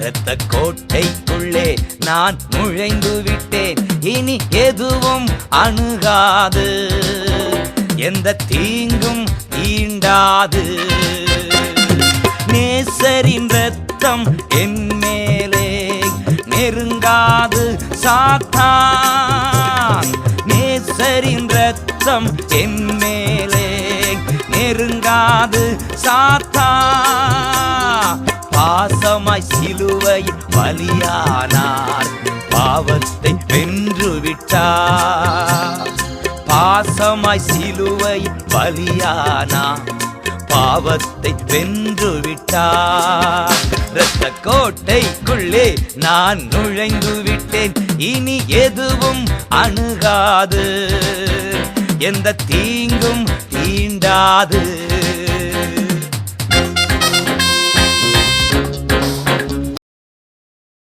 இரத்த கோட்டைக்குள்ளே நான் நுழைந்து விட்டேன். இனி எதுவும் அணுகாது, எந்த தீங்கும் தீண்டாது. நேசரின் இரத்தம் என் மேலே நெருங்காது சாத்தான். நேசரின் இரத்தம் என் மேலே நெருங்காது சாத்தான். பாசமாய் சிலுவையில் பலியானார், பாவத்தை வென்று விட்டார். பாசமாய் சிலுவையில் பலியானார், பாவத்தை வென்று விட்டார். இரத்த கோட்டைக்குள்ளே நான் நுழைந்து விட்டேன். இனி எதுவும் அணுகாது, எந்த தீங்கும் தீண்டாது.